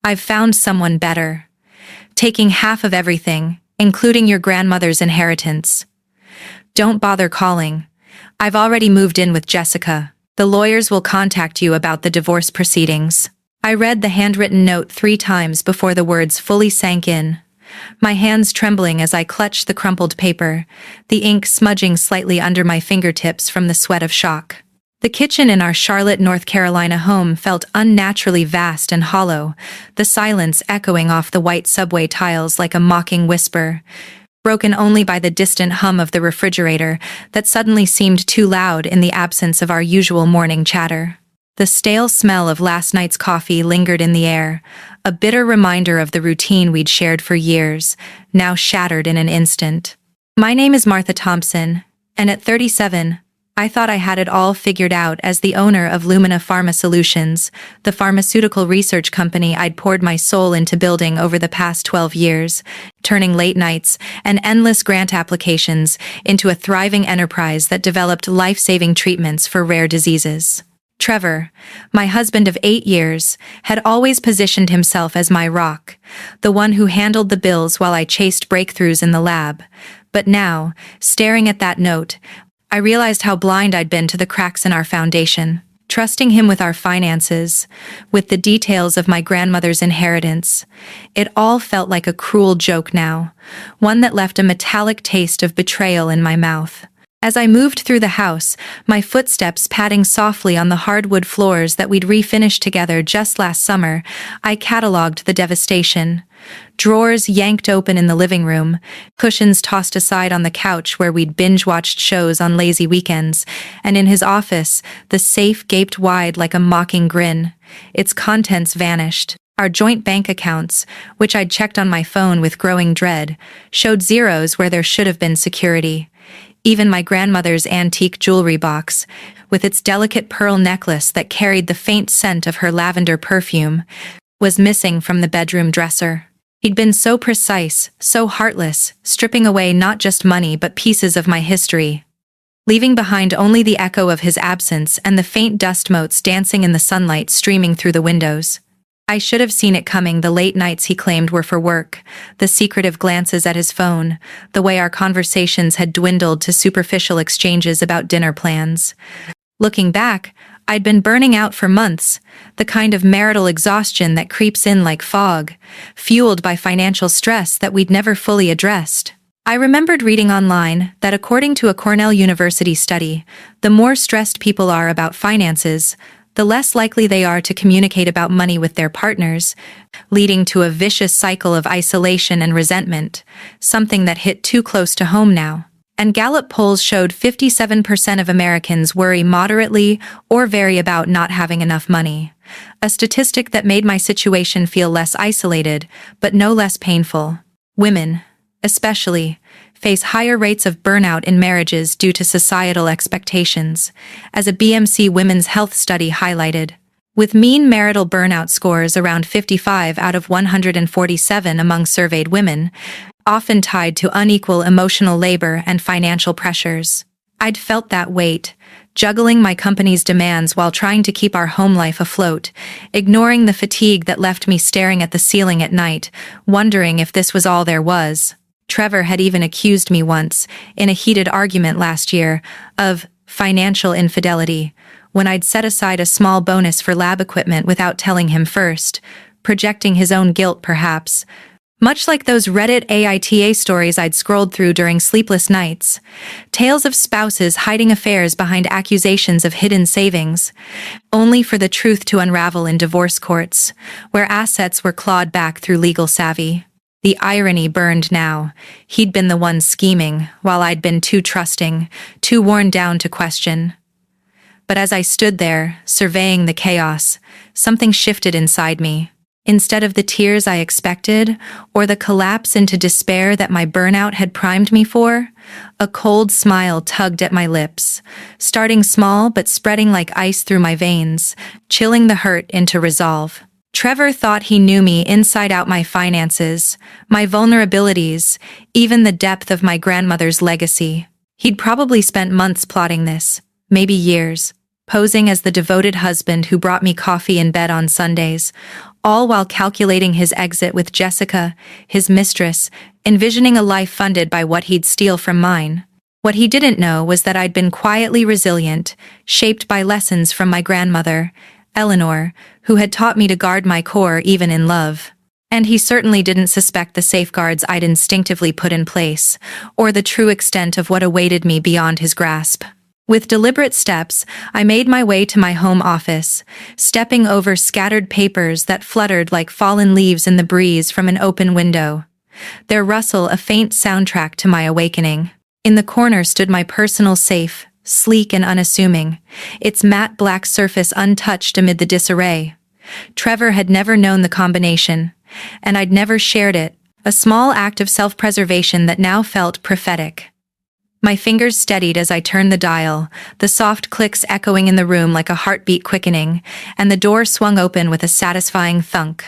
I've found someone better. Taking half of everything, including your grandmother's inheritance. Don't bother calling. I've already moved in with Jessica. The lawyers will contact you about the divorce proceedings. I read the handwritten note 3 times before the words fully sank in. My hands trembling as I clutched the crumpled paper, the ink smudging slightly under my fingertips from the sweat of shock. The kitchen in our Charlotte, North Carolina home felt unnaturally vast and hollow, the silence echoing off the white subway tiles like a mocking whisper, broken only by the distant hum of the refrigerator that suddenly seemed too loud in the absence of our usual morning chatter. The stale smell of last night's coffee lingered in the air, a bitter reminder of the routine we'd shared for years, now shattered in an instant. My name is Martha Thompson, and at 37, I thought I had it all figured out as the owner of Lumina Pharma Solutions, the pharmaceutical research company I'd poured my soul into building over the past 12 years, turning late nights and endless grant applications into a thriving enterprise that developed life-saving treatments for rare diseases. Trevor, my husband of 8 years, had always positioned himself as my rock, the one who handled the bills while I chased breakthroughs in the lab. But now, staring at that note, I realized how blind I'd been to the cracks in our foundation. Trusting him with our finances, with the details of my grandmother's inheritance, it all felt like a cruel joke now, one that left a metallic taste of betrayal in my mouth. As I moved through the house, my footsteps padding softly on the hardwood floors that we'd refinished together just last summer, I catalogued the devastation. Drawers yanked open in the living room, cushions tossed aside on the couch where we'd binge-watched shows on lazy weekends, and in his office, the safe gaped wide like a mocking grin. Its contents vanished. Our joint bank accounts, which I'd checked on my phone with growing dread, showed zeros where there should have been security. Even my grandmother's antique jewelry box, with its delicate pearl necklace that carried the faint scent of her lavender perfume, was missing from the bedroom dresser. He'd been so precise, so heartless, stripping away not just money but pieces of my history, leaving behind only the echo of his absence and the faint dust motes dancing in the sunlight streaming through the windows. I should have seen it coming, the late nights he claimed were for work, the secretive glances at his phone, the way our conversations had dwindled to superficial exchanges about dinner plans. Looking back, I'd been burning out for months, the kind of marital exhaustion that creeps in like fog, fueled by financial stress that we'd never fully addressed. I remembered reading online that according to a Cornell University study, the more stressed people are about finances, the less likely they are to communicate about money with their partners, leading to a vicious cycle of isolation and resentment, something that hit too close to home now. And Gallup polls showed 57% of Americans worry moderately or very about not having enough money, a statistic that made my situation feel less isolated, but no less painful. Women, especially, face higher rates of burnout in marriages due to societal expectations, as a BMC Women's Health study highlighted, with mean marital burnout scores around 55 out of 147 among surveyed women, often tied to unequal emotional labor and financial pressures. I'd felt that weight, juggling my company's demands while trying to keep our home life afloat, ignoring the fatigue that left me staring at the ceiling at night, wondering if this was all there was. Trevor had even accused me once, in a heated argument last year, of financial infidelity, when I'd set aside a small bonus for lab equipment without telling him first, projecting his own guilt perhaps. Much like those Reddit AITA stories I'd scrolled through during sleepless nights, tales of spouses hiding affairs behind accusations of hidden savings, only for the truth to unravel in divorce courts, where assets were clawed back through legal savvy. The irony burned now. He'd been the one scheming, while I'd been too trusting, too worn down to question. But as I stood there, surveying the chaos, something shifted inside me. Instead of the tears I expected, or the collapse into despair that my burnout had primed me for, a cold smile tugged at my lips, starting small but spreading like ice through my veins, chilling the hurt into resolve. Trevor thought he knew me inside out, my finances, my vulnerabilities, even the depth of my grandmother's legacy. He'd probably spent months plotting this, maybe years. posing as the devoted husband who brought me coffee in bed on Sundays, all while calculating his exit with Jessica, his mistress, envisioning a life funded by what he'd steal from mine. What he didn't know was that I'd been quietly resilient, shaped by lessons from my grandmother, Eleanor, who had taught me to guard my core even in love. And he certainly didn't suspect the safeguards I'd instinctively put in place, or the true extent of what awaited me beyond his grasp. With deliberate steps, I made my way to my home office, stepping over scattered papers that fluttered like fallen leaves in the breeze from an open window. Their rustle a faint soundtrack to my awakening. In the corner stood my personal safe, sleek and unassuming, its matte black surface untouched amid the disarray. Trevor had never known the combination, and I'd never shared it, a small act of self-preservation that now felt prophetic. My fingers steadied as I turned the dial, the soft clicks echoing in the room like a heartbeat quickening, and the door swung open with a satisfying thunk.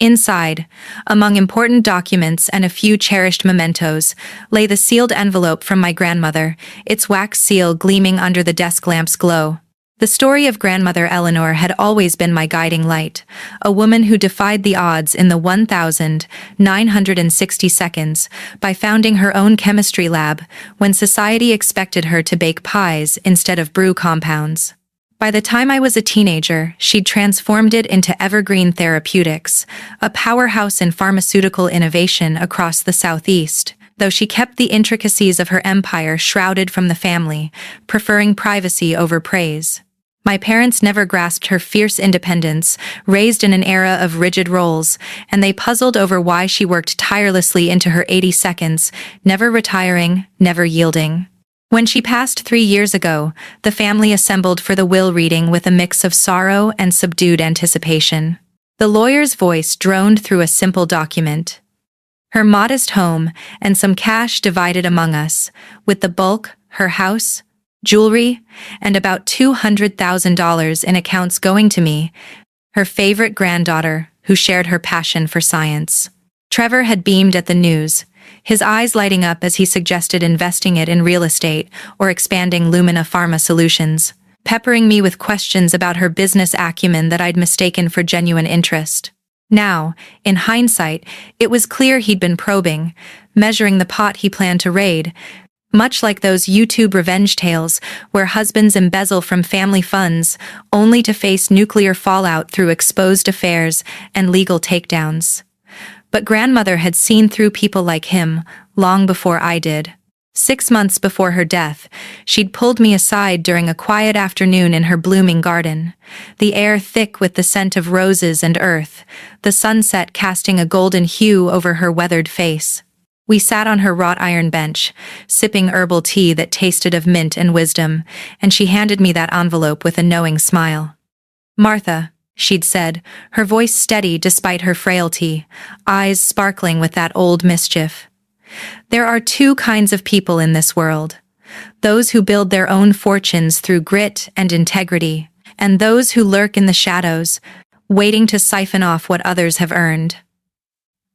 Inside, among important documents and a few cherished mementos, lay the sealed envelope from my grandmother, its wax seal gleaming under the desk lamp's glow. The story of grandmother Eleanor had always been my guiding light, a woman who defied the odds in the 1,960 seconds by founding her own chemistry lab when society expected her to bake pies instead of brew compounds. By the time I was a teenager, she'd transformed it into Evergreen Therapeutics, a powerhouse in pharmaceutical innovation across the Southeast, though she kept the intricacies of her empire shrouded from the family, preferring privacy over praise. My parents never grasped her fierce independence, raised in an era of rigid roles, and they puzzled over why she worked tirelessly into her 80 seconds, never retiring, never yielding. When she passed 3 years ago, the family assembled for the will reading with a mix of sorrow and subdued anticipation. The lawyer's voice droned through a simple document. Her modest home and some cash divided among us, with the bulk, her house, jewelry, and about $200,000 in accounts going to me, her favorite granddaughter, who shared her passion for science. Trevor had beamed at the news, his eyes lighting up as he suggested investing it in real estate or expanding Lumina Pharma Solutions, peppering me with questions about her business acumen that I'd mistaken for genuine interest. Now, in hindsight, it was clear he'd been probing, measuring the pot he planned to raid, much like those YouTube revenge tales where husbands embezzle from family funds only to face nuclear fallout through exposed affairs and legal takedowns. But grandmother had seen through people like him long before I did. 6 months before her death, she'd pulled me aside during a quiet afternoon in her blooming garden, the air thick with the scent of roses and earth, the sunset casting a golden hue over her weathered face. We sat on her wrought iron bench, sipping herbal tea that tasted of mint and wisdom, and she handed me that envelope with a knowing smile. "Martha," she'd said, her voice steady despite her frailty, eyes sparkling with that old mischief. "There are 2 kinds of people in this world. Those who build their own fortunes through grit and integrity, and those who lurk in the shadows, waiting to siphon off what others have earned.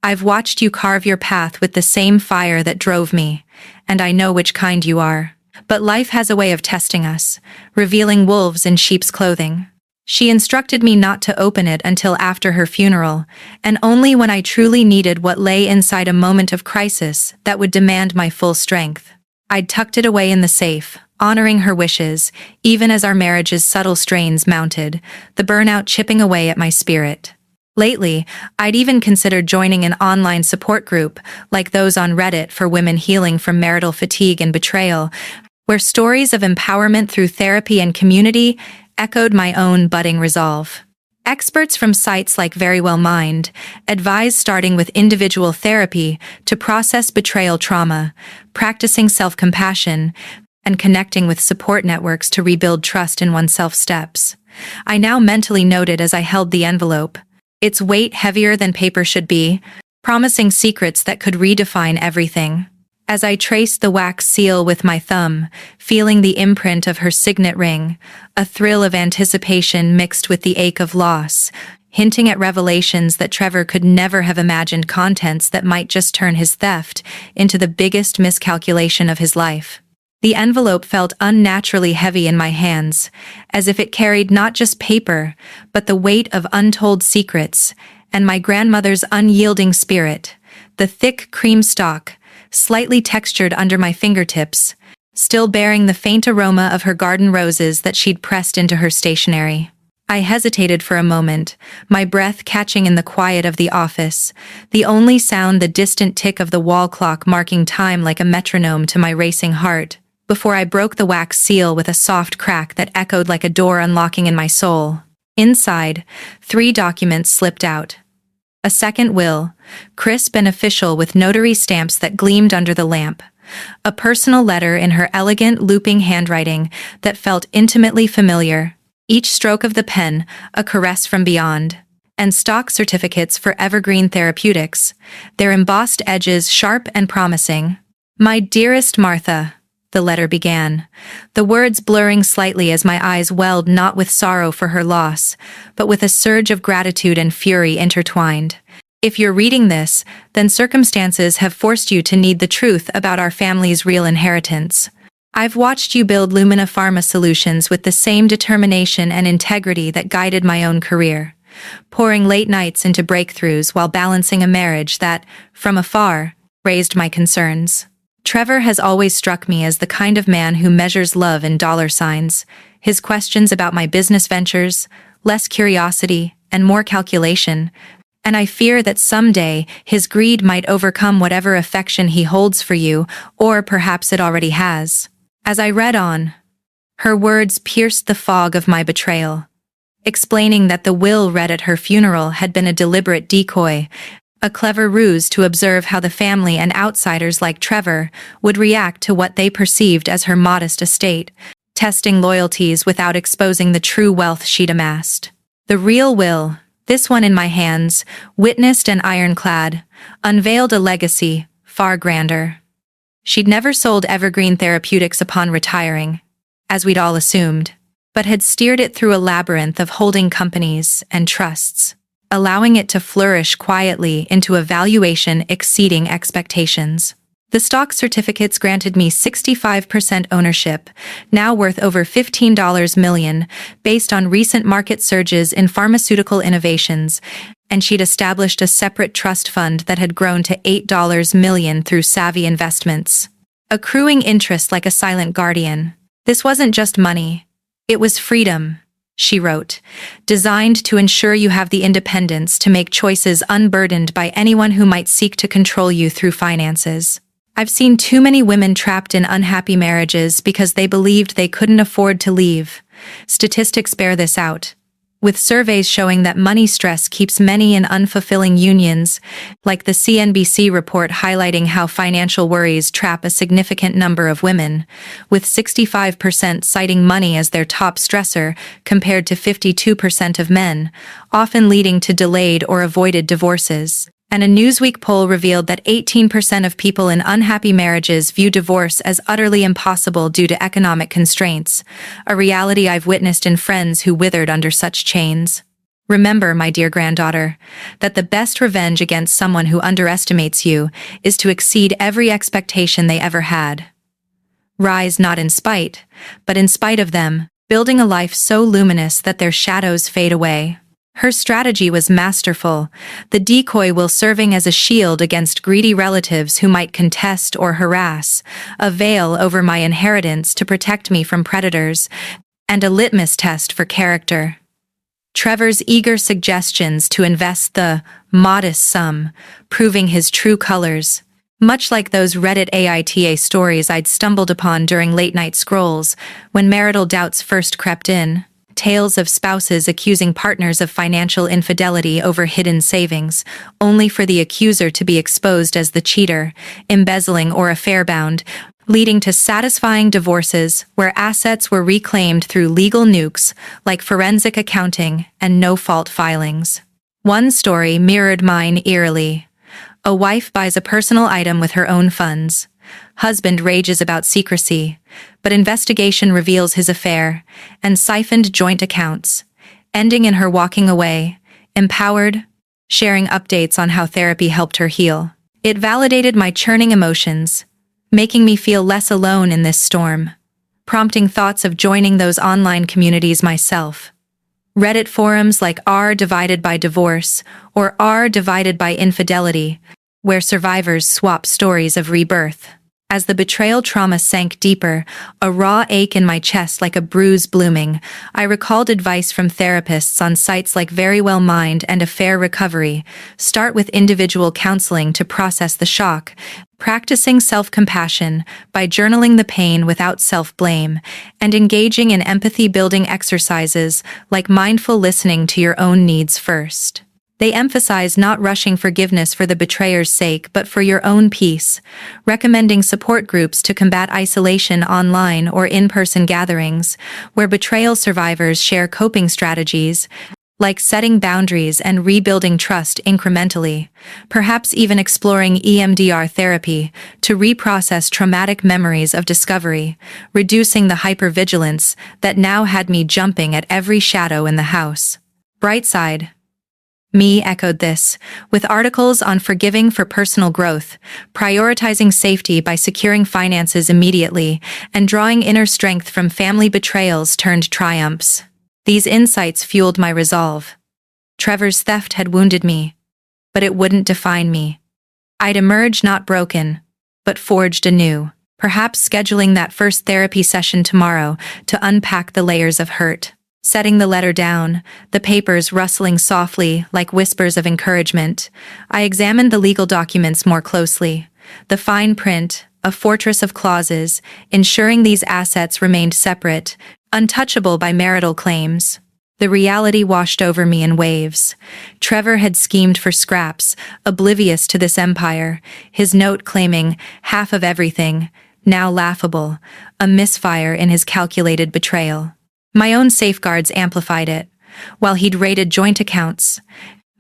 I've watched you carve your path with the same fire that drove me, and I know which kind you are. But life has a way of testing us, revealing wolves in sheep's clothing." She instructed me not to open it until after her funeral, and only when I truly needed what lay inside a moment of crisis that would demand my full strength. I'd tucked it away in the safe, honoring her wishes, even as our marriage's subtle strains mounted, the burnout chipping away at my spirit. Lately, I'd even considered joining an online support group, like those on Reddit for women healing from marital fatigue and betrayal, where stories of empowerment through therapy and community echoed my own budding resolve. Experts from sites like Verywell Mind advise starting with individual therapy to process betrayal trauma, practicing self-compassion, and connecting with support networks to rebuild trust in oneself steps. I now mentally noted as I held the envelope, its weight heavier than paper should be, promising secrets that could redefine everything. As I traced the wax seal with my thumb, feeling the imprint of her signet ring, a thrill of anticipation mixed with the ache of loss, hinting at revelations that Trevor could never have imagined, contents that might just turn his theft into the biggest miscalculation of his life. The envelope felt unnaturally heavy in my hands, as if it carried not just paper, but the weight of untold secrets, and my grandmother's unyielding spirit. The thick cream stalk, slightly textured under my fingertips, still bearing the faint aroma of her garden roses that she'd pressed into her stationery. I hesitated for a moment, my breath catching in the quiet of the office, the only sound the distant tick of the wall clock marking time like a metronome to my racing heart, before I broke the wax seal with a soft crack that echoed like a door unlocking in my soul. Inside, 3 documents slipped out. A second will, crisp and official with notary stamps that gleamed under the lamp. A personal letter in her elegant, looping handwriting that felt intimately familiar. Each stroke of the pen, a caress from beyond. And stock certificates for Evergreen Therapeutics, their embossed edges sharp and promising. "My dearest Martha," the letter began, the words blurring slightly as my eyes welled not with sorrow for her loss, but with a surge of gratitude and fury intertwined. "If you're reading this, then circumstances have forced you to need the truth about our family's real inheritance. I've watched you build Lumina Pharma Solutions with the same determination and integrity that guided my own career, pouring late nights into breakthroughs while balancing a marriage that, from afar, raised my concerns. Trevor has always struck me as the kind of man who measures love in dollar signs. His questions about my business ventures, less curiosity and more calculation, and I fear that someday his greed might overcome whatever affection he holds for you, or perhaps it already has." As I read on, her words pierced the fog of my betrayal, explaining that the will read at her funeral had been a deliberate decoy, a clever ruse to observe how the family and outsiders like Trevor would react to what they perceived as her modest estate, testing loyalties without exposing the true wealth she'd amassed. The real will, this one in my hands, witnessed and ironclad, unveiled a legacy far grander. She'd never sold Evergreen Therapeutics upon retiring, as we'd all assumed, but had steered it through a labyrinth of holding companies and trusts, allowing it to flourish quietly into a valuation exceeding expectations. The stock certificates granted me 65% ownership, now worth over $15 million, based on recent market surges in pharmaceutical innovations, and she'd established a separate trust fund that had grown to $8 million through savvy investments, accruing interest like a silent guardian. "This wasn't just money. It was freedom," she wrote, "designed to ensure you have the independence to make choices unburdened by anyone who might seek to control you through finances. I've seen too many women trapped in unhappy marriages because they believed they couldn't afford to leave. Statistics bear this out, with surveys showing that money stress keeps many in unfulfilling unions, like the CNBC report highlighting how financial worries trap a significant number of women, with 65% citing money as their top stressor compared to 52% of men, often leading to delayed or avoided divorces. And a Newsweek poll revealed that 18% of people in unhappy marriages view divorce as utterly impossible due to economic constraints, a reality I've witnessed in friends who withered under such chains. Remember, my dear granddaughter, that the best revenge against someone who underestimates you is to exceed every expectation they ever had. Rise not in spite, but in spite of them, building a life so luminous that their shadows fade away. Her strategy was masterful, the decoy will serving as a shield against greedy relatives who might contest or harass, a veil over my inheritance to protect me from predators, and a litmus test for character. Trevor's eager suggestions to invest the modest sum, proving his true colors, much like those Reddit AITA stories I'd stumbled upon during late-night scrolls when marital doubts first crept in. Tales of spouses accusing partners of financial infidelity over hidden savings, only for the accuser to be exposed as the cheater, embezzling or affair-bound, leading to satisfying divorces where assets were reclaimed through legal nukes like forensic accounting and no-fault filings. One story mirrored mine eerily. A wife buys a personal item with her own funds. Husband rages about secrecy, but investigation reveals his affair and siphoned joint accounts, ending in her walking away, empowered, sharing updates on how therapy helped her heal. It validated my churning emotions, making me feel less alone in this storm, prompting thoughts of joining those online communities myself. Reddit forums like r divided by divorce or r divided by infidelity, where survivors swap stories of rebirth. As the betrayal trauma sank deeper, a raw ache in my chest like a bruise blooming, I recalled advice from therapists on sites like Verywell Mind and Affair Recovery. Start with individual counseling to process the shock, practicing self-compassion by journaling the pain without self-blame, and engaging in empathy-building exercises like mindful listening to your own needs first. They emphasize not rushing forgiveness for the betrayer's sake but for your own peace, recommending support groups to combat isolation online or in-person gatherings, where betrayal survivors share coping strategies, like setting boundaries and rebuilding trust incrementally, perhaps even exploring EMDR therapy to reprocess traumatic memories of discovery, reducing the hypervigilance that now had me jumping at every shadow in the house. Brightside. Me echoed this, with articles on forgiving for personal growth, prioritizing safety by securing finances immediately, and drawing inner strength from family betrayals turned triumphs. These insights fueled my resolve. Trevor's theft had wounded me, but it wouldn't define me. I'd emerge not broken, but forged anew, perhaps scheduling that first therapy session tomorrow to unpack the layers of hurt. Setting the letter down, the papers rustling softly like whispers of encouragement, I examined the legal documents more closely. The fine print, a fortress of clauses, ensuring these assets remained separate, untouchable by marital claims. The reality washed over me in waves. Trevor had schemed for scraps, oblivious to this empire, his note claiming half of everything, now laughable, a misfire in his calculated betrayal. My own safeguards amplified it, while he'd raided joint accounts.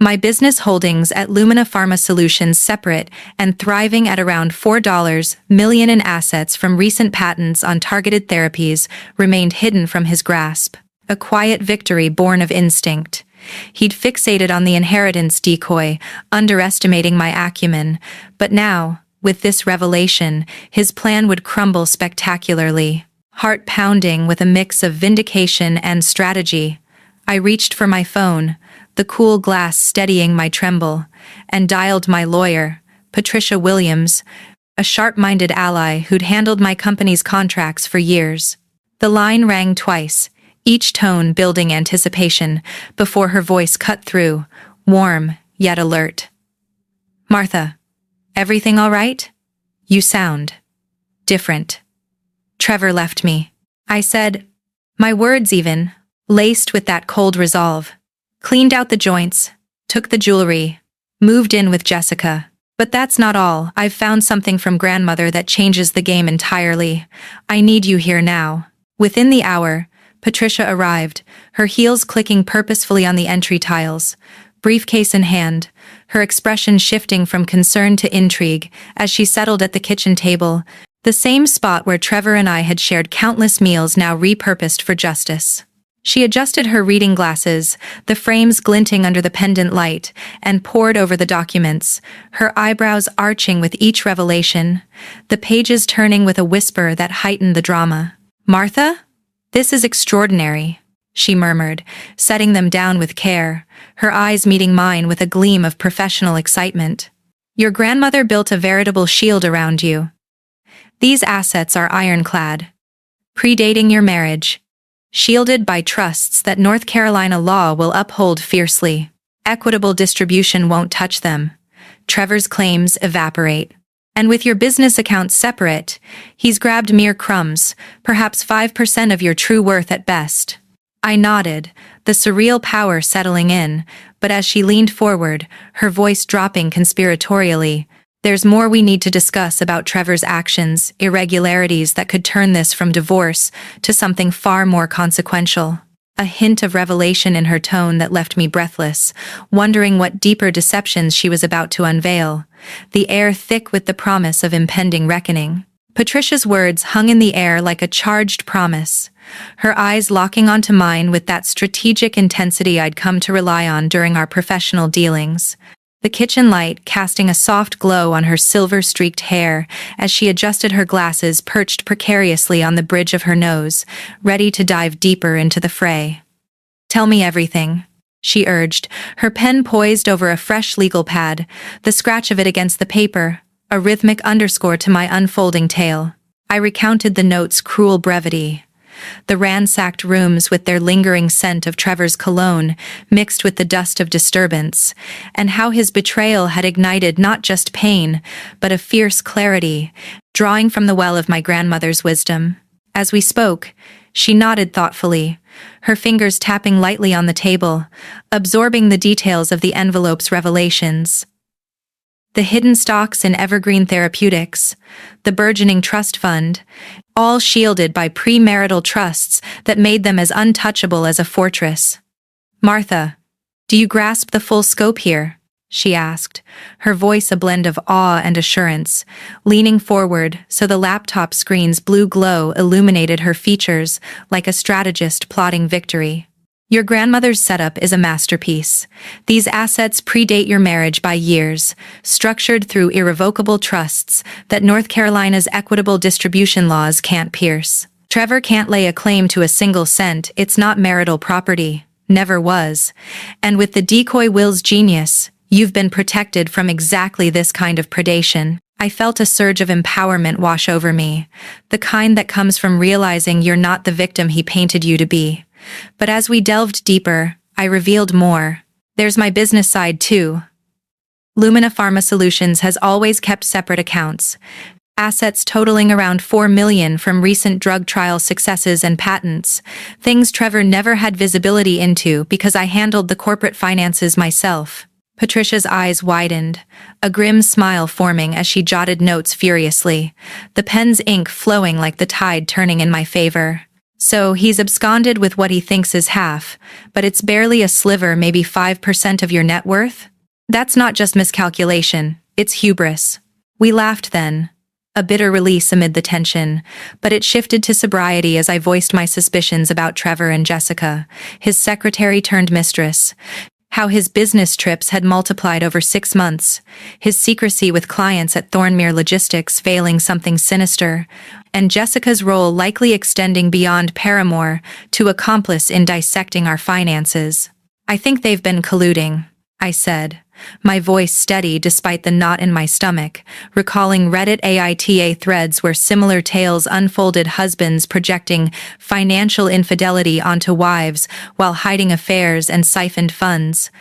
My business holdings at Lumina Pharma Solutions separate and thriving at around $4 million in assets from recent patents on targeted therapies remained hidden from his grasp. A quiet victory born of instinct. He'd fixated on the inheritance decoy, underestimating my acumen, but now, with this revelation, his plan would crumble spectacularly. Heart pounding with a mix of vindication and strategy, I reached for my phone, the cool glass steadying my tremble, and dialed my lawyer, Patricia Williams, a sharp-minded ally who'd handled my company's contracts for years. The line rang twice, each tone building anticipation, before her voice cut through, warm yet alert. "Martha, everything all right? You sound different." Trevor left me. I said, my words even, laced with that cold resolve. Cleaned out the joints, took the jewelry, moved in with Jessica. But that's not all. I've found something from grandmother that changes the game entirely. I need you here now. Within the hour, Patricia arrived, her heels clicking purposefully on the entry tiles, briefcase in hand, her expression shifting from concern to intrigue as she settled at the kitchen table, the same spot where Trevor and I had shared countless meals now repurposed for justice. She adjusted her reading glasses, the frames glinting under the pendant light, and pored over the documents, her eyebrows arching with each revelation, the pages turning with a whisper that heightened the drama. "Martha? This is extraordinary," she murmured, setting them down with care, her eyes meeting mine with a gleam of professional excitement. "Your grandmother built a veritable shield around you. These assets are ironclad, predating your marriage, shielded by trusts that North Carolina law will uphold fiercely. Equitable distribution won't touch them. Trevor's claims evaporate. And with your business accounts separate, he's grabbed mere crumbs, perhaps 5% of your true worth at best." I nodded, the surreal power settling in, but as she leaned forward, her voice dropping conspiratorially, "There's more we need to discuss about Trevor's actions, irregularities that could turn this from divorce to something far more consequential." A hint of revelation in her tone that left me breathless, wondering what deeper deceptions she was about to unveil, the air thick with the promise of impending reckoning. Patricia's words hung in the air like a charged promise, her eyes locking onto mine with that strategic intensity I'd come to rely on during our professional dealings. the kitchen light casting a soft glow on her silver-streaked hair as she adjusted her glasses perched precariously on the bridge of her nose, ready to dive deeper into the fray. "Tell me everything," she urged, her pen poised over a fresh legal pad, the scratch of it against the paper, a rhythmic underscore to my unfolding tale. I recounted the note's cruel brevity. The ransacked rooms with their lingering scent of Trevor's cologne mixed with the dust of disturbance, and how his betrayal had ignited not just pain, but a fierce clarity, drawing from the well of my grandmother's wisdom. As we spoke, she nodded thoughtfully, her fingers tapping lightly on the table, absorbing the details of the envelope's revelations. The hidden stocks in Evergreen Therapeutics, the burgeoning trust fund, all shielded by premarital trusts that made them as untouchable as a fortress. "Martha, do you grasp the full scope here?" she asked, her voice a blend of awe and assurance, leaning forward so the laptop screen's blue glow illuminated her features like a strategist plotting victory. "Your grandmother's setup is a masterpiece. These assets predate your marriage by years, structured through irrevocable trusts that North Carolina's equitable distribution laws can't pierce. Trevor can't lay a claim to a single cent. It's not marital property. Never was. And with the decoy will's genius, you've been protected from exactly this kind of predation." I felt a surge of empowerment wash over me, the kind that comes from realizing you're not the victim he painted you to be. But as we delved deeper, I revealed more. There's my business side too. Lumina Pharma Solutions has always kept separate accounts, assets totaling around $4 million from recent drug trial successes and patents, things Trevor never had visibility into because I handled the corporate finances myself. Patricia's eyes widened, a grim smile forming as she jotted notes furiously, the pen's ink flowing like the tide turning in my favor. "So he's absconded with what he thinks is half, but it's barely a sliver, maybe 5% of your net worth? That's not just miscalculation, it's hubris." We laughed then, a bitter release amid the tension, but it shifted to sobriety as I voiced my suspicions about Trevor and Jessica, his secretary turned mistress. How his business trips had multiplied over 6 months, his secrecy with clients at Thornmere Logistics veiling something sinister, and Jessica's role likely extending beyond paramour to accomplice in dissecting our finances. "I think they've been colluding," I said, my voice steady despite the knot in my stomach, recalling Reddit AITA threads where similar tales unfolded, husbands projecting financial infidelity onto wives while hiding affairs and siphoned funds,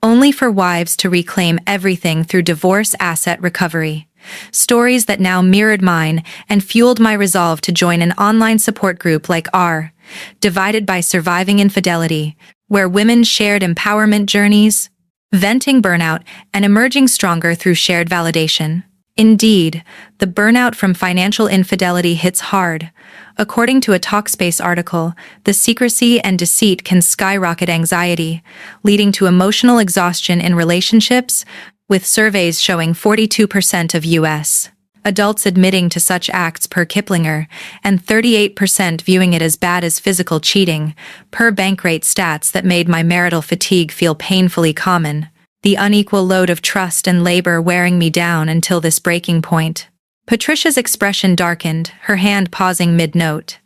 only for wives to reclaim everything through divorce asset recovery. Stories that now mirrored mine and fueled my resolve to join an online support group like R, Divided by Surviving Infidelity, where women shared empowerment journeys, venting burnout, and emerging stronger through shared validation. Indeed, the burnout from financial infidelity hits hard. According to a Talkspace article, the secrecy and deceit can skyrocket anxiety, leading to emotional exhaustion in relationships, with surveys showing 42% of U.S. adults admitting to such acts per Kiplinger, and 38% viewing it as bad as physical cheating, per Bankrate stats that made my marital fatigue feel painfully common, the unequal load of trust and labor wearing me down until this breaking point. Patricia's expression darkened, her hand pausing mid-note.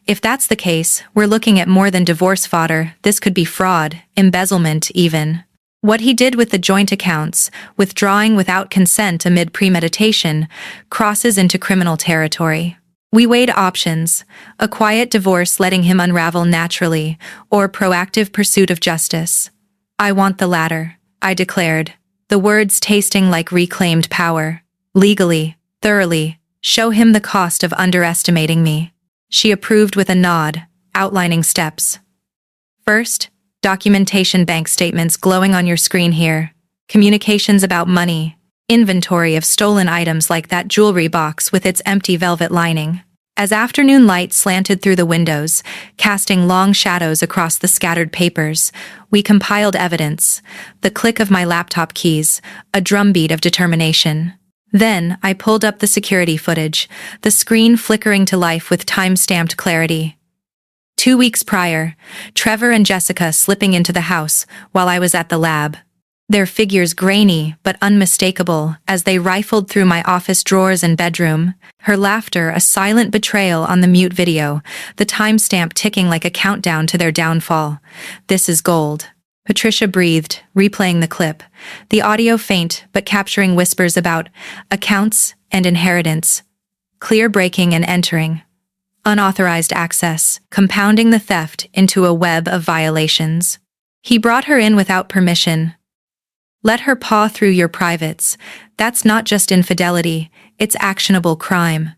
"If that's the case, we're looking at more than divorce fodder. This could be fraud, embezzlement even. What he did with the joint accounts, withdrawing without consent amid premeditation, crosses into criminal territory." We weighed options, a quiet divorce letting him unravel naturally, or proactive pursuit of justice. "I want the latter," I declared, the words tasting like reclaimed power. "Legally, thoroughly, show him the cost of underestimating me." She approved with a nod, outlining steps. "First, documentation, bank statements glowing on your screen here, communications about money, inventory of stolen items like that jewelry box with its empty velvet lining." As afternoon light slanted through the windows, casting long shadows across the scattered papers, we compiled evidence, the click of my laptop keys, a drumbeat of determination. Then I pulled up the security footage, the screen flickering to life with time-stamped clarity. 2 weeks prior, Trevor and Jessica slipping into the house while I was at the lab. their figures grainy but unmistakable as they rifled through my office drawers and bedroom, her laughter a silent betrayal on the mute video, the timestamp ticking like a countdown to their downfall. "This is gold," Patricia breathed, replaying the clip, the audio faint but capturing whispers about accounts and inheritance, clear breaking and entering, unauthorized access, compounding the theft into a web of violations. "He brought her in without permission. Let her paw through your privates. That's not just infidelity, it's actionable crime."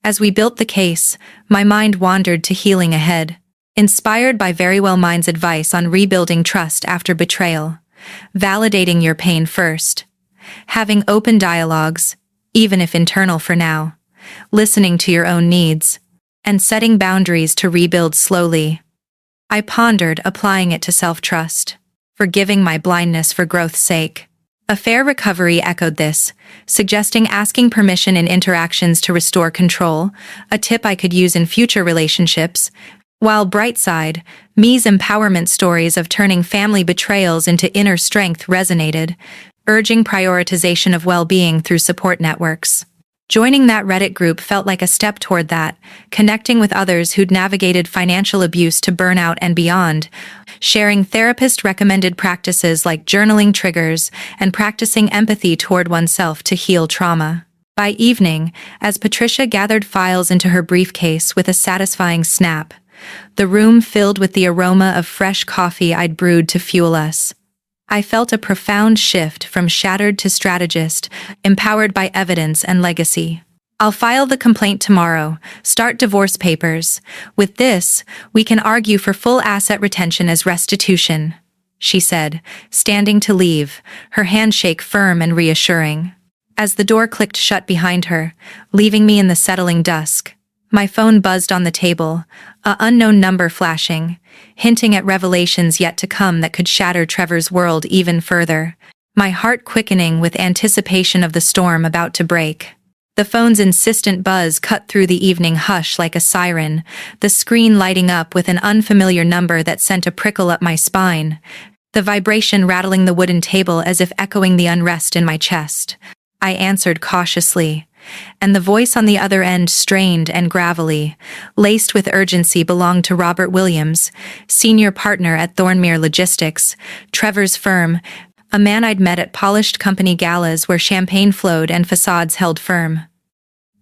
As we built the case, my mind wandered to healing ahead, inspired by Verywell Mind's advice on rebuilding trust after betrayal, validating your pain first, having open dialogues, even if internal for now, listening to your own needs, and setting boundaries to rebuild slowly. I pondered applying it to self-trust, forgiving my blindness for growth's sake. A fair recovery echoed this, suggesting asking permission in interactions to restore control, a tip I could use in future relationships, while Brightside, me's empowerment stories of turning family betrayals into inner strength resonated, urging prioritization of well-being through support networks. Joining that Reddit group felt like a step toward that, connecting with others who'd navigated financial abuse to burnout and beyond, sharing therapist-recommended practices like journaling triggers and practicing empathy toward oneself to heal trauma. By evening, as Patricia gathered files into her briefcase with a satisfying snap, the room filled with the aroma of fresh coffee I'd brewed to fuel us. I felt a profound shift from shattered to strategist, empowered by evidence and legacy. "I'll file the complaint tomorrow, start divorce papers. With this, we can argue for full asset retention as restitution," she said, standing to leave, her handshake firm and reassuring. As the door clicked shut behind her, leaving me in the settling dusk, my phone buzzed on the table, an unknown number flashing, hinting at revelations yet to come that could shatter Trevor's world even further, my heart quickening with anticipation of the storm about to break. The phone's insistent buzz cut through the evening hush like a siren, the screen lighting up with an unfamiliar number that sent a prickle up my spine, the vibration rattling the wooden table as if echoing the unrest in my chest. I answered cautiously, and the voice on the other end, strained and gravelly, laced with urgency, belonged to Robert Williams, senior partner at Thornmere Logistics, Trevor's firm, a man I'd met at polished company galas where champagne flowed and facades held firm.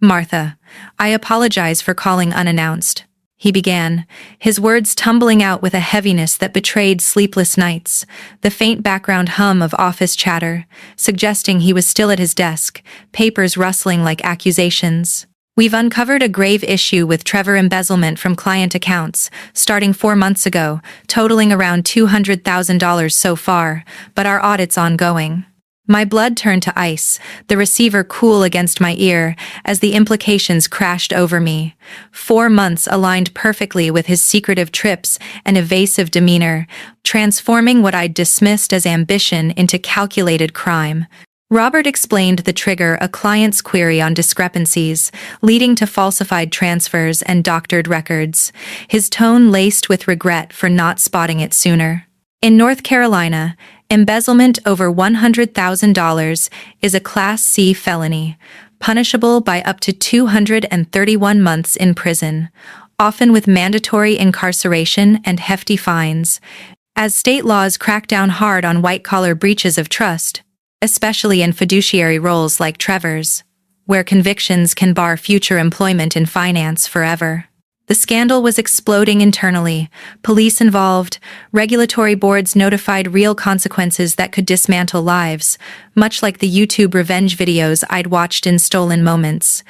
"Martha, I apologize for calling unannounced," he began, his words tumbling out with a heaviness that betrayed sleepless nights, the faint background hum of office chatter, suggesting he was still at his desk, papers rustling like accusations. "We've uncovered a grave issue with Trevor embezzlement from client accounts, starting 4 months ago, totaling around $200,000 so far, but our audit's ongoing." My blood turned to ice, the receiver cool against my ear as the implications crashed over me. 4 months aligned perfectly with his secretive trips and evasive demeanor, transforming what I'd dismissed as ambition into calculated crime. Robert explained the trigger: a client's query on discrepancies, leading to falsified transfers and doctored records, his tone laced with regret for not spotting it sooner. In North Carolina, embezzlement over $100,000 is a Class C felony, punishable by up to 231 months in prison, often with mandatory incarceration and hefty fines, as state laws crack down hard on white-collar breaches of trust, especially in fiduciary roles like Trevor's, where convictions can bar future employment in finance forever. The scandal was exploding internally, police involved, regulatory boards notified, real consequences that could dismantle lives, much like the YouTube revenge videos I'd watched in stolen moments.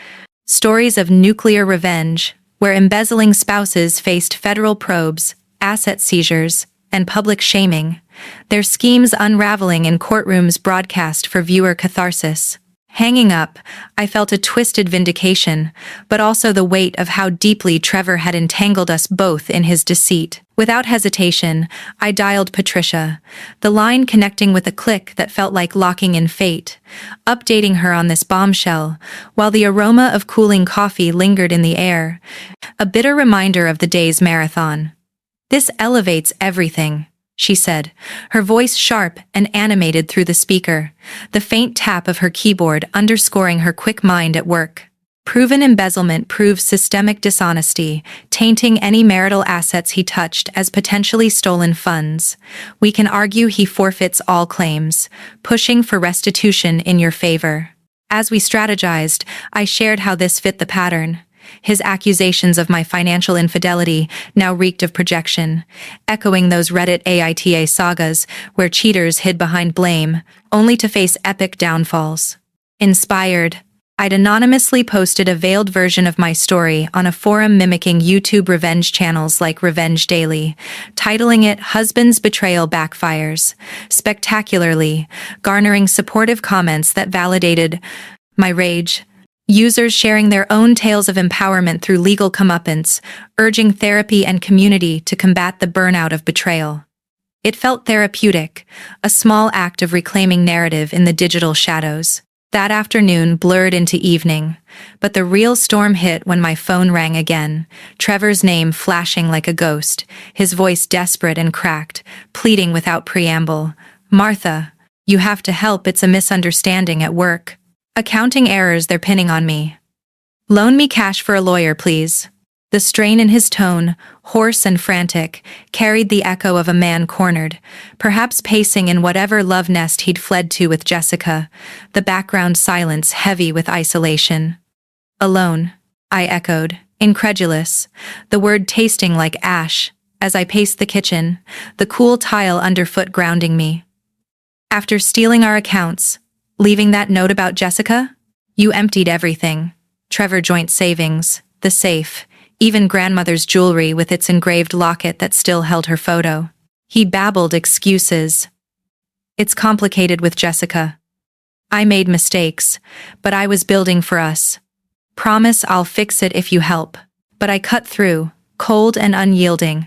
Stories of nuclear revenge, where embezzling spouses faced federal probes, asset seizures, and public shaming, their schemes unraveling in courtrooms broadcast for viewer catharsis. Hanging up, I felt a twisted vindication, but also the weight of how deeply Trevor had entangled us both in his deceit. Without hesitation, I dialed Patricia, the line connecting with a click that felt like locking in fate, updating her on this bombshell, while the aroma of cooling coffee lingered in the air, a bitter reminder of the day's marathon. "This elevates everything," she said, her voice sharp and animated through the speaker, the faint tap of her keyboard underscoring her quick mind at work. Proven embezzlement proves systemic dishonesty, tainting any marital assets he touched as potentially stolen funds. We can argue he forfeits all claims, pushing for restitution in your favor. As we strategized, I shared how this fit the pattern. His accusations of my financial infidelity now reeked of projection, echoing those Reddit AITA sagas where cheaters hid behind blame, only to face epic downfalls. Inspired, I'd anonymously posted a veiled version of my story on a forum mimicking YouTube revenge channels like Revenge Daily, titling it Husband's Betrayal Backfires, spectacularly, garnering supportive comments that validated my rage. Users sharing their own tales of empowerment through legal comeuppance, urging therapy and community to combat the burnout of betrayal. It felt therapeutic, a small act of reclaiming narrative in the digital shadows. That afternoon blurred into evening, but the real storm hit when my phone rang again, Trevor's name flashing like a ghost, his voice desperate and cracked, pleading without preamble. "Martha, you have to help, it's a misunderstanding at work. Accounting errors they're pinning on me. Loan me cash for a lawyer, please." The strain in his tone, hoarse and frantic, carried the echo of a man cornered, perhaps pacing in whatever love nest he'd fled to with Jessica, the background silence heavy with isolation. "Alone," I echoed, incredulous, the word tasting like ash, as I paced the kitchen, the cool tile underfoot grounding me. "After stealing our accounts, leaving that note about Jessica? You emptied everything. Trevor joint savings, the safe, even grandmother's jewelry with its engraved locket that still held her photo." He babbled excuses. "It's complicated with Jessica. I made mistakes, but I was building for us. Promise I'll fix it if you help." But I cut through, cold and unyielding.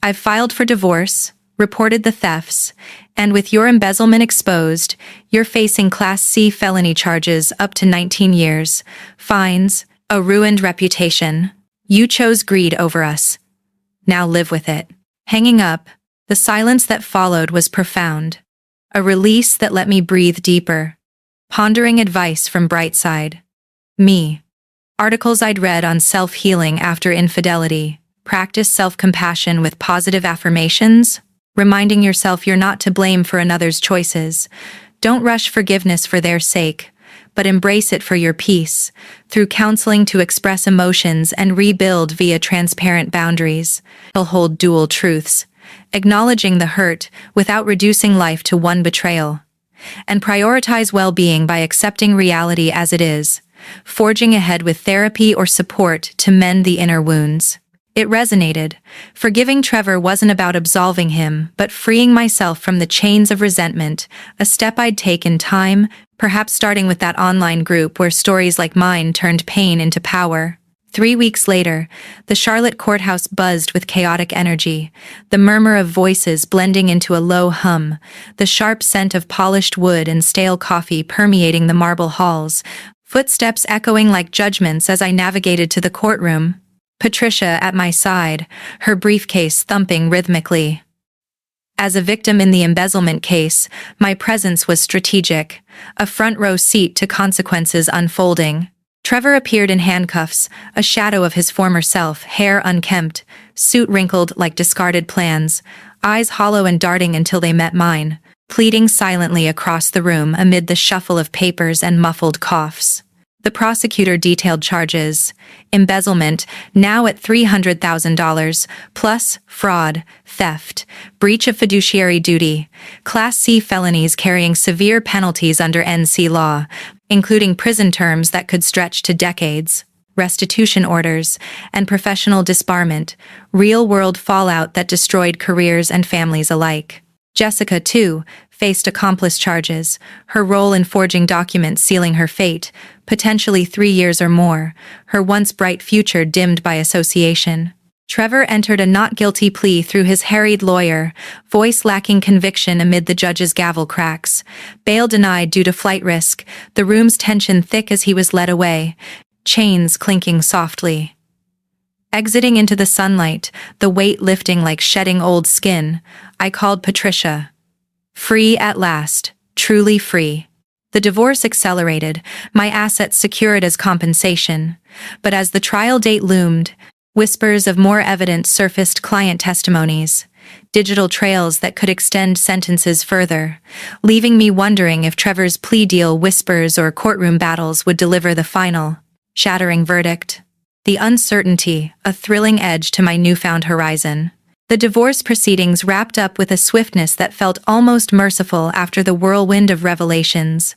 "I've filed for divorce, reported the thefts, and with your embezzlement exposed, you're facing Class C felony charges up to 19 years, fines, a ruined reputation. You chose greed over us. Now live with it." Hanging up, the silence that followed was profound. A release that let me breathe deeper. Pondering advice from Brightside. Me. Articles I'd read on self-healing after infidelity. Practice self-compassion with positive affirmations. Reminding yourself you're not to blame for another's choices. Don't rush forgiveness for their sake, but embrace it for your peace, through counseling to express emotions and rebuild via transparent boundaries. They'll hold dual truths, acknowledging the hurt without reducing life to one betrayal, and prioritize well-being by accepting reality as it is, forging ahead with therapy or support to mend the inner wounds. It resonated. Forgiving Trevor wasn't about absolving him, but freeing myself from the chains of resentment, a step I'd take in time, perhaps starting with that online group where stories like mine turned pain into power. 3 weeks later, the Charlotte courthouse buzzed with chaotic energy, the murmur of voices blending into a low hum, the sharp scent of polished wood and stale coffee permeating the marble halls, footsteps echoing like judgments as I navigated to the courtroom. Patricia at my side, her briefcase thumping rhythmically. As a victim in the embezzlement case, my presence was strategic, a front-row seat to consequences unfolding. Trevor appeared in handcuffs, a shadow of his former self, hair unkempt, suit wrinkled like discarded plans, eyes hollow and darting until they met mine, pleading silently across the room amid the shuffle of papers and muffled coughs. The prosecutor detailed charges: embezzlement, now at $300,000, plus fraud, theft, breach of fiduciary duty, Class C felonies carrying severe penalties under NC law, including prison terms that could stretch to decades, restitution orders, and professional disbarment, real-world fallout that destroyed careers and families alike. Jessica, too, faced accomplice charges, her role in forging documents sealing her fate, potentially 3 years or more, her once bright future dimmed by association. Trevor entered a not guilty plea through his harried lawyer, voice lacking conviction amid the judge's gavel cracks. Bail denied due to flight risk, the room's tension thick as he was led away, chains clinking softly. Exiting into the sunlight, the weight lifting like shedding old skin, I called Patricia. Free at last, truly free. The divorce accelerated, my assets secured as compensation. But as the trial date loomed, whispers of more evidence surfaced: client testimonies, digital trails that could extend sentences further, leaving me wondering if Trevor's plea deal whispers or courtroom battles would deliver the final, shattering verdict. The uncertainty, a thrilling edge to my newfound horizon. The divorce proceedings wrapped up with a swiftness that felt almost merciful after the whirlwind of revelations.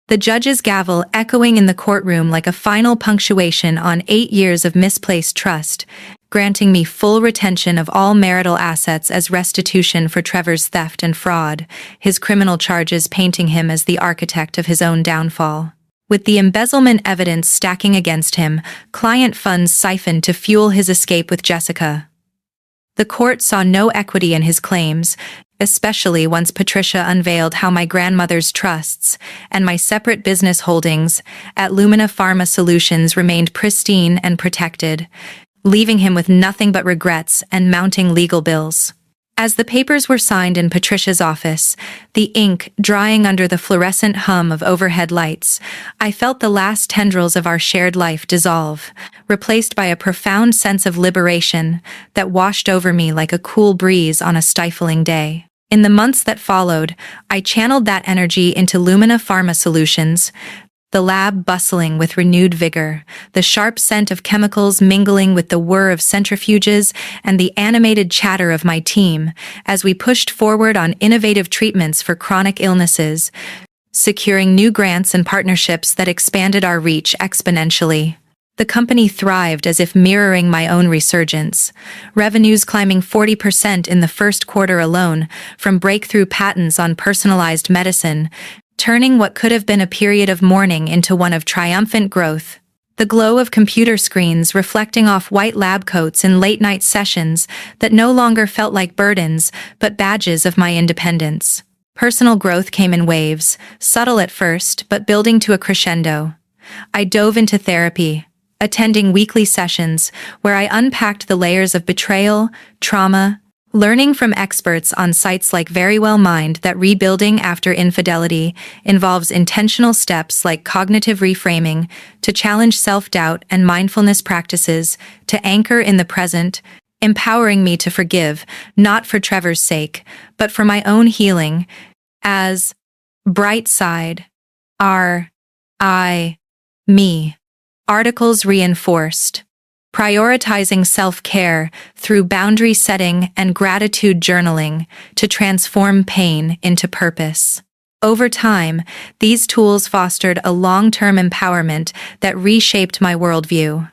The judge's gavel echoing in the courtroom like a final punctuation on 8 years of misplaced trust, granting me full retention of all marital assets as restitution for Trevor's theft and fraud, his criminal charges painting him as the architect of his own downfall. With the embezzlement evidence stacking against him, client funds siphoned to fuel his escape with Jessica. The court saw no equity in his claims, especially once Patricia unveiled how my grandmother's trusts and my separate business holdings at Lumina Pharma Solutions remained pristine and protected, leaving him with nothing but regrets and mounting legal bills. As the papers were signed in Patricia's office, the ink drying under the fluorescent hum of overhead lights, I felt the last tendrils of our shared life dissolve, replaced by a profound sense of liberation that washed over me like a cool breeze on a stifling day. In the months that followed, I channeled that energy into Lumina Pharma Solutions, the lab bustling with renewed vigor, the sharp scent of chemicals mingling with the whir of centrifuges and the animated chatter of my team as we pushed forward on innovative treatments for chronic illnesses, securing new grants and partnerships that expanded our reach exponentially. The company thrived as if mirroring my own resurgence, revenues climbing 40% in the first quarter alone from breakthrough patents on personalized medicine, turning what could have been a period of mourning into one of triumphant growth. The glow of computer screens reflecting off white lab coats in late-night sessions that no longer felt like burdens, but badges of my independence. Personal growth came in waves, subtle at first, but building to a crescendo. I dove into therapy, attending weekly sessions where I unpacked the layers of betrayal, trauma, learning from experts on sites like Verywell Mind that rebuilding after infidelity involves intentional steps like cognitive reframing to challenge self-doubt and mindfulness practices to anchor in the present, empowering me to forgive, not for Trevor's sake, but for my own healing, as Bright Side, Me. Articles reinforced. Prioritizing self-care through boundary setting and gratitude journaling to transform pain into purpose. Over time, these tools fostered a long-term empowerment that reshaped my worldview.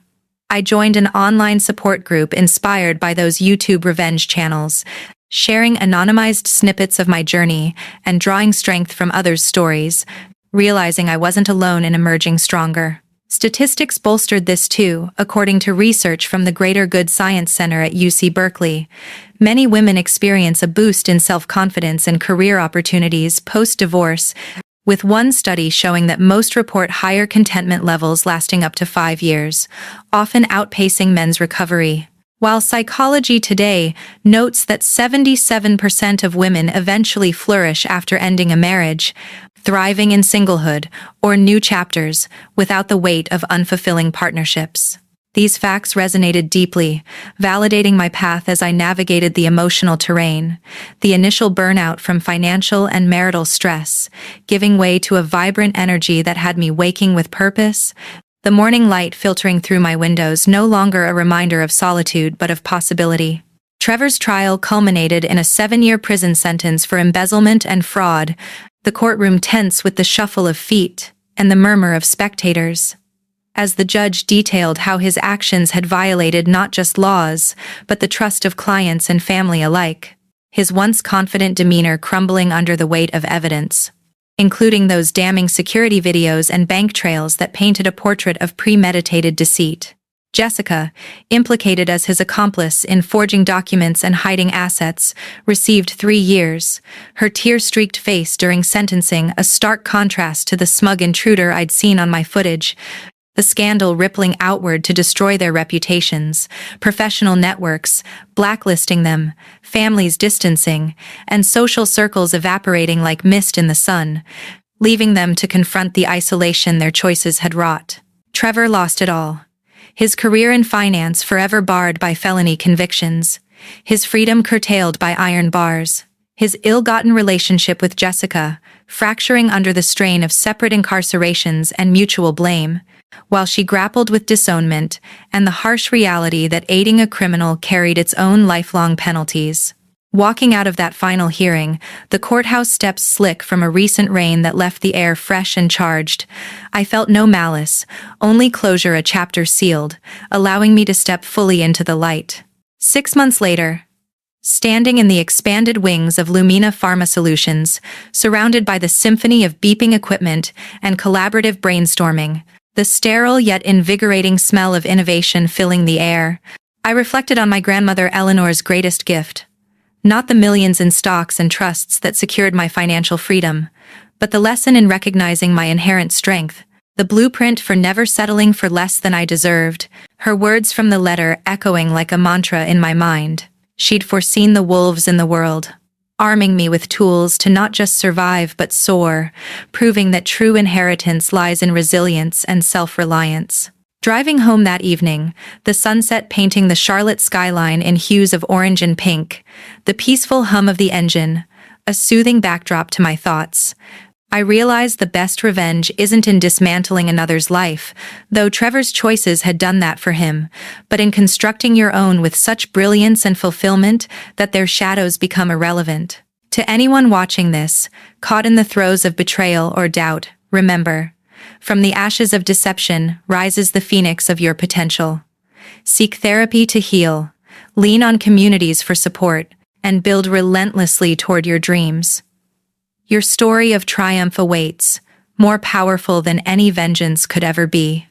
I joined an online support group inspired by those YouTube revenge channels, sharing anonymized snippets of my journey and drawing strength from others' stories, realizing I wasn't alone in emerging stronger. Statistics bolstered this too, according to research from the Greater Good Science Center at UC Berkeley. Many women experience a boost in self-confidence and career opportunities post-divorce, with one study showing that most report higher contentment levels lasting up to 5 years, often outpacing men's recovery. While Psychology Today notes that 77% of women eventually flourish after ending a marriage, thriving in singlehood or new chapters without the weight of unfulfilling partnerships. These facts resonated deeply, validating my path as I navigated the emotional terrain, the initial burnout from financial and marital stress, giving way to a vibrant energy that had me waking with purpose, the morning light filtering through my windows no longer a reminder of solitude but of possibility. Trevor's trial culminated in a 7-year prison sentence for embezzlement and fraud, the courtroom tense with the shuffle of feet and the murmur of spectators. As the judge detailed how his actions had violated not just laws, but the trust of clients and family alike, his once confident demeanor crumbling under the weight of evidence, including those damning security videos and bank trails that painted a portrait of premeditated deceit. Jessica, implicated as his accomplice in forging documents and hiding assets, received 3 years, her tear-streaked face during sentencing a stark contrast to the smug intruder I'd seen on my footage, the scandal rippling outward to destroy their reputations, professional networks blacklisting them, families distancing, and social circles evaporating like mist in the sun, leaving them to confront the isolation their choices had wrought. Trevor lost it all. His career in finance forever barred by felony convictions, his freedom curtailed by iron bars, his ill-gotten relationship with Jessica fracturing under the strain of separate incarcerations and mutual blame, while she grappled with disownment and the harsh reality that aiding a criminal carried its own lifelong penalties. Walking out of that final hearing, the courthouse steps slick from a recent rain that left the air fresh and charged, I felt no malice, only closure, a chapter sealed, allowing me to step fully into the light. 6 months later, standing in the expanded wings of Lumina Pharma Solutions, surrounded by the symphony of beeping equipment and collaborative brainstorming, the sterile yet invigorating smell of innovation filling the air, I reflected on my grandmother Eleanor's greatest gift. Not the millions in stocks and trusts that secured my financial freedom, but the lesson in recognizing my inherent strength, the blueprint for never settling for less than I deserved, her words from the letter echoing like a mantra in my mind. She'd foreseen the wolves in the world, arming me with tools to not just survive but soar, proving that true inheritance lies in resilience and self-reliance. Driving home that evening, the sunset painting the Charlotte skyline in hues of orange and pink, the peaceful hum of the engine, a soothing backdrop to my thoughts, I realized the best revenge isn't in dismantling another's life, though Trevor's choices had done that for him, but in constructing your own with such brilliance and fulfillment that their shadows become irrelevant. To anyone watching this, caught in the throes of betrayal or doubt, remember, from the ashes of deception rises the phoenix of your potential. Seek therapy to heal, lean on communities for support, and build relentlessly toward your dreams. Your story of triumph awaits, more powerful than any vengeance could ever be.